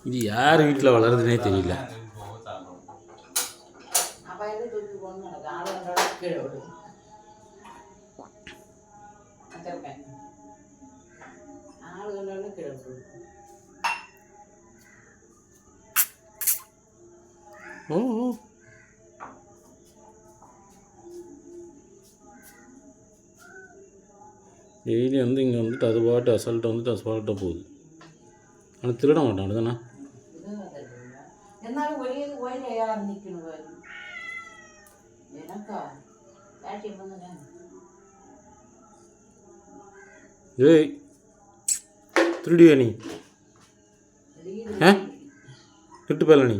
இது யார் வீட்டில் வளருதுன்னே தெரியல. ஓ டெய்லி வந்து இங்கே வந்துட்டு அது பாட்டு அசால்ட்டாக வந்துட்டு அசால்ட்டாக போகுது. ஆனால் திருட மாட்டான் அதுதானே. ஏய் திருடியா நீ? திருட்டு போயல நீ.